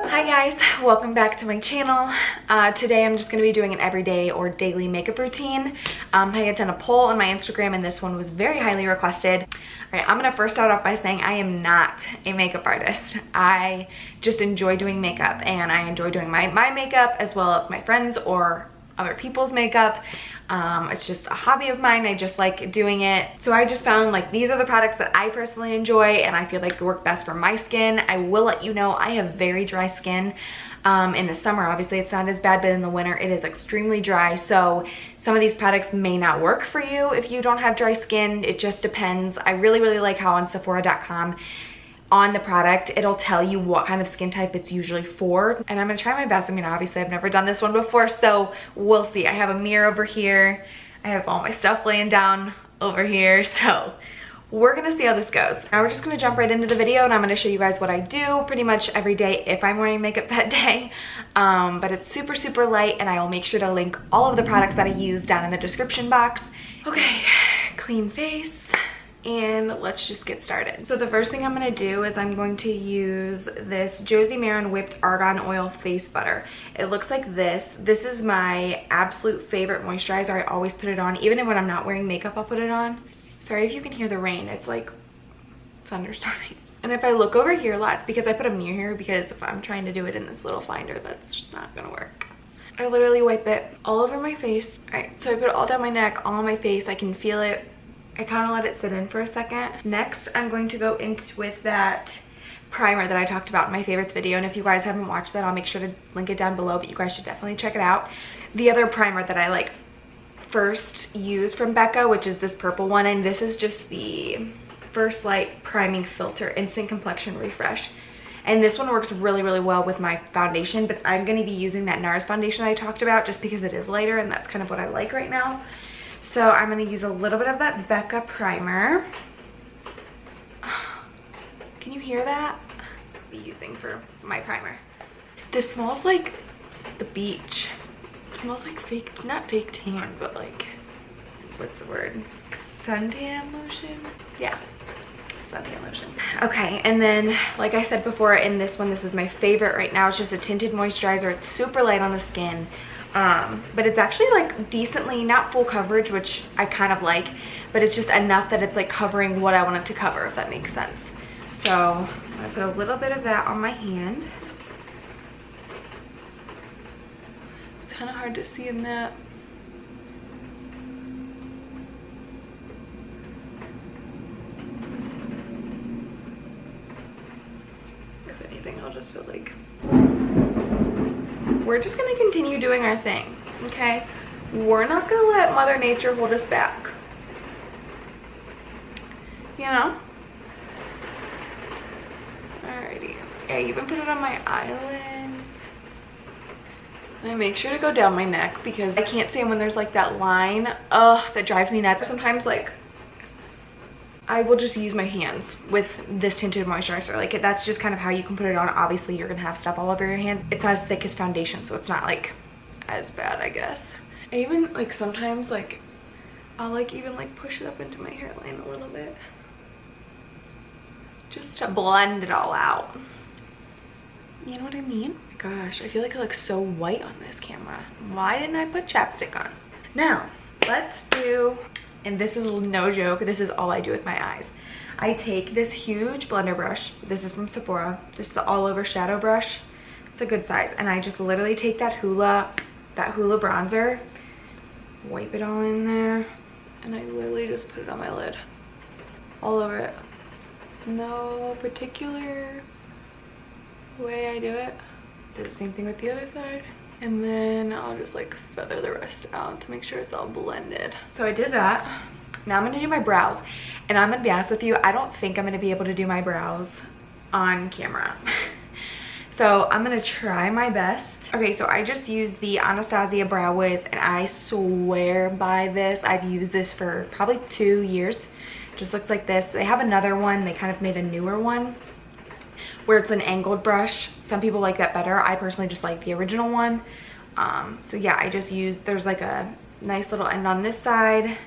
Hi guys, welcome back to my channel. Today I'm just going to be doing an everyday or daily makeup routine. I had done a poll on my Instagram and this one was very highly requested. Alright, I'm going to first start off by saying I am not a makeup artist. I just enjoy doing makeup and I enjoy doing my makeup as well as my friends or other people's makeup. It's just a hobby of mine. I just like doing it. So I just found like these are the products that I personally enjoy and I feel like work best for my skin. I will let you know I have very dry skin. In the summer, obviously it's not as bad, but in the winter it is extremely dry. So some of these products may not work for you if you don't have dry skin. It just depends. I really like how on Sephora.com on the product it'll tell you what kind of skin type it's usually for, and I'm gonna try my best. I mean, obviously I've never done this one before, so we'll see. I have a mirror over here, I have all my stuff laying down over here, so we're gonna see how this goes. Now we're just gonna jump right into the video and I'm gonna show you guys what I do pretty much every day if I'm wearing makeup that day. But it's super light and I will make sure to link all of the products that I use down in the description box. Okay, clean face. And let's just get started. So the first thing I'm gonna do is I'm going to use this Josie Maran Whipped Argan Oil Face Butter. It looks like this. This is my absolute favorite moisturizer. I always put it on. Even when I'm not wearing makeup, I'll put it on. Sorry if you can hear the rain. It's like thunderstorming. And if I look over here a lot, it's because I put a mirror here, because if I'm trying to do it in this little finder, that's just not gonna work. I literally wipe it all over my face. All right, so I put it all down my neck, all on my face. I can feel it. I kind of let it sit in for a second. Next, I'm going to go in with that primer that I talked about in my favorites video. And if you guys haven't watched that, I'll make sure to link it down below, but you guys should definitely check it out. The other primer that I like first use from Becca, which is this purple one. And this is just the First Light Priming Filter Instant Complexion Refresh. And this one works really well with my foundation, but I'm going to be using that NARS foundation I talked about just because it is lighter and that's kind of what I like right now. So I'm going to use a little bit of that Becca primer. Can you hear that? I'll be using for my primer. This smells like the beach. It smells like fake, not fake tan, but like, what's the word? Suntan lotion? Yeah, suntan lotion. Okay, and then like I said before, in this one, this is my favorite right now. It's just a tinted moisturizer. It's super light on the skin. But it's actually like decently, not full coverage, which I kind of like, but it's just enough that it's like covering what I want it to cover, if that makes sense. So I'm gonna put a little bit of that on my hand. It's kind of hard to see in that. If anything, I'll just put like, we're just gonna continue doing our thing, okay? We're not gonna let Mother Nature hold us back, you know? Alrighty. Yeah, I even put it on my eyelids. I make sure to go down my neck because I can't see them when there's like that line. Ugh, that drives me nuts. Sometimes like I will just use my hands with this tinted moisturizer. Like that's just kind of how you can put it on. Obviously you're gonna have stuff all over your hands. It's not as thick as foundation, so it's not like as bad, I guess. I even like sometimes like I'll like even like push it up into my hairline a little bit just to blend it all out. You know what I mean? Gosh, I feel like I look so white on this camera. Why didn't I put chapstick on? Now let's do, and this is no joke, this is all I do with my eyes. I take this huge blender brush. This is from Sephora, just the all over shadow brush. It's a good size. And I just literally take that Hoola Bronzer, wipe it all in there, and I literally just put it on my lid. All over it. No particular way I do it. Do the same thing with the other side. And then I'll just like feather the rest out to make sure it's all blended. So I did that. Now I'm gonna do my brows. And I'm gonna be honest with you, I don't think I'm gonna be able to do my brows on camera. So I'm gonna try my best. Okay, so I just used the Anastasia Brow Wiz and I swear by this. I've used this for probably 2 years. Just looks like this. They have another one, they kind of made a newer one where it's an angled brush. Some people like that better. I personally just like the original one. So yeah, I just used, there's like a nice little end on this side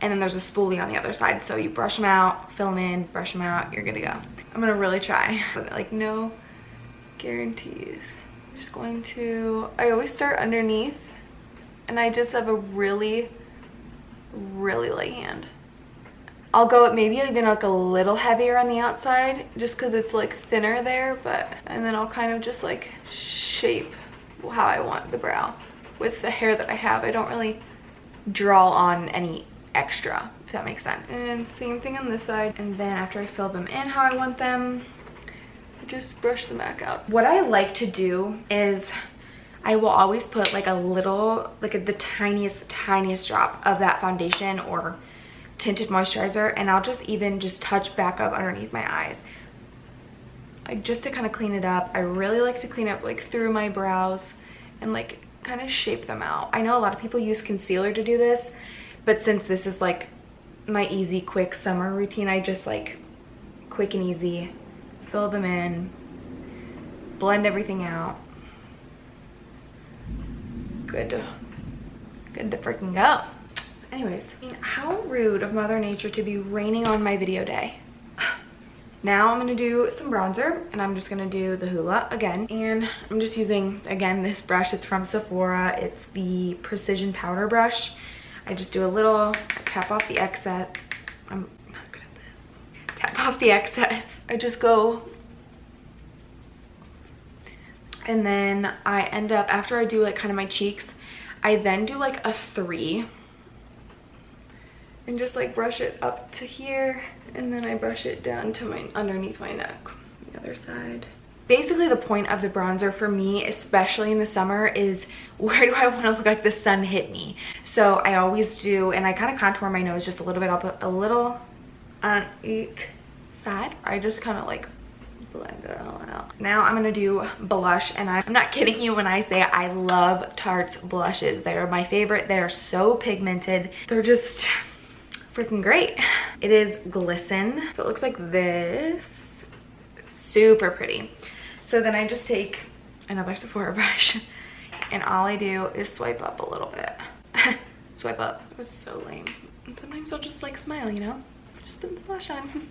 and then there's a spoolie on the other side. So you brush them out, fill them in, brush them out, you're good to go. I'm gonna really try, but like no guarantees. I'm just going to, I always start underneath, and I just have a really light hand. I'll go maybe even like a little heavier on the outside just because it's like thinner there, and then I'll kind of just like shape how I want the brow with the hair that I have. I don't really draw on any extra, if that makes sense. And same thing on this side, and then after I fill them in how I want them, I just brush them back out. What I like to do is I will always put like a little, like the tiniest drop of that foundation or tinted moisturizer, and I'll just even just touch back up underneath my eyes, like just to kind of clean it up. I really like to clean up like through my brows and like kind of shape them out. I know a lot of people use concealer to do this, but since this is like my easy quick summer routine, I just like quick and easy fill them in, blend everything out. Good to freaking go. Anyways, I mean, how rude of Mother Nature to be raining on my video day. Now I'm gonna do some bronzer, and I'm just gonna do the Hoola again. And I'm just using, again, this brush. It's from Sephora. It's the Precision Powder Brush. I just do a little, tap off the excess. I'm not good at this. Tap off the excess. I just go, and then I end up, after I do like kind of my cheeks, I then do like a 3. And just like brush it up to here, and then I brush it down to my underneath my neck, the other side. Basically the point of the bronzer for me, especially in the summer, is where do I want to look like the sun hit me. So I always do, and I kind of contour my nose just a little bit, I'll put a little on each side. I just kind of like blend it all out. Now I'm gonna do blush, and I'm not kidding you when I say I love Tarte's blushes. They're my favorite. They're so pigmented. They're just freaking great. It is Glisten, so it looks like this. It's super pretty. So then I just take another Sephora brush, and all I do is swipe up a little bit. Swipe up. It was so lame. And sometimes I'll just like smile, you know, just put the blush on.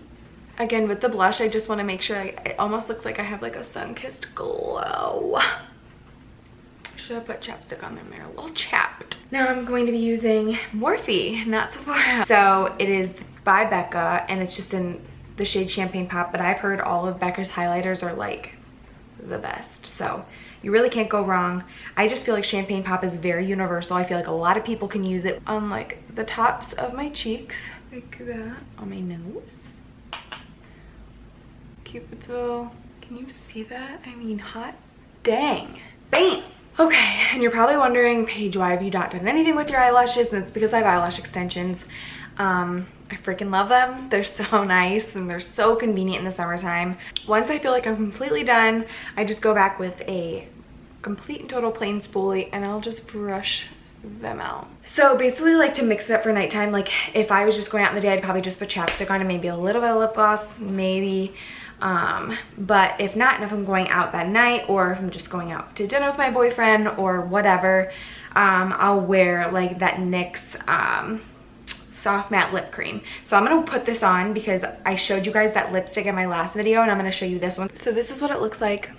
Again, with the blush, I just want to make sure it almost looks like I have like a sun-kissed glow. Should have put chapstick on them there, a little chapped. Now I'm going to be using Morphe, not Sephora. So it is by Becca, and it's just in the shade Champagne Pop, but I've heard all of Becca's highlighters are like the best. So you really can't go wrong. I just feel like Champagne Pop is very universal. I feel like a lot of people can use it on like the tops of my cheeks, like that, on my nose. Cupid's bow. Can you see that? I mean, hot dang. Bam! Okay, and you're probably wondering, Paige, why have you not done anything with your eyelashes? And it's because I have eyelash extensions. I freaking love them. They're so nice, and they're so convenient in the summertime. Once I feel like I'm completely done, I just go back with a complete and total plain spoolie, and I'll just brush them out. So basically, like, to mix it up for nighttime, like if I was just going out in the day, I'd probably just put chapstick on and maybe a little bit of lip gloss, maybe. But if not, and if I'm going out that night, or if I'm just going out to dinner with my boyfriend or whatever, I'll wear like that NYX soft matte lip cream. So I'm gonna put this on because I showed you guys that lipstick in my last video, and I'm gonna show you this one. So this is what it looks like.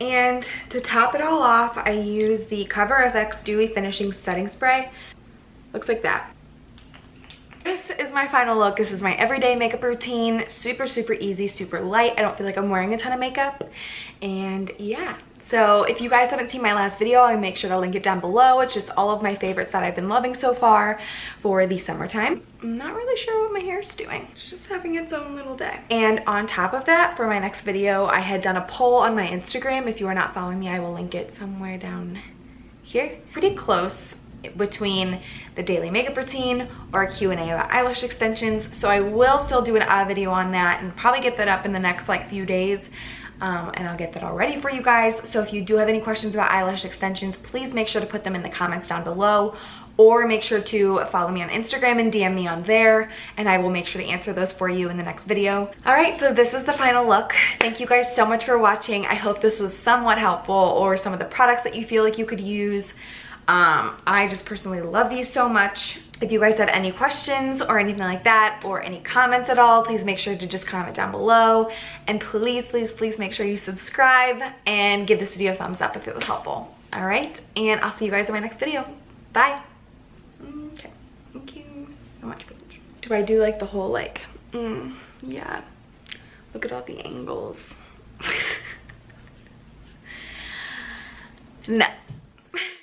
And to top it all off, I use the Cover FX Dewy Finishing Setting Spray. Looks like that. This is my final look. This is my everyday makeup routine. Super, super easy, super light. I don't feel like I'm wearing a ton of makeup. And yeah. So if you guys haven't seen my last video, I'll make sure to link it down below. It's just all of my favorites that I've been loving so far for the summertime. I'm not really sure what my hair is doing. It's just having its own little day. And on top of that, for my next video, I had done a poll on my Instagram. If you are not following me, I will link it somewhere down here. Pretty close between the daily makeup routine or a Q&A about eyelash extensions. So I will still do a video on that and probably get that up in the next like few days. And I'll get that all ready for you guys. So if you do have any questions about eyelash extensions, please make sure to put them in the comments down below, or make sure to follow me on Instagram and DM me on there, and I will make sure to answer those for you in the next video. All right, so this is the final look. Thank you guys so much for watching. I hope this was somewhat helpful, or some of the products that you feel like you could use. I just personally love these so much. If you guys have any questions or anything like that, or any comments at all, please make sure to just comment down below. And please, please, please make sure you subscribe and give this video a thumbs up if it was helpful. All right, and I'll see you guys in my next video. Bye. Okay, thank you so much, Paige. Do I do like the whole like, yeah, look at all the angles. No.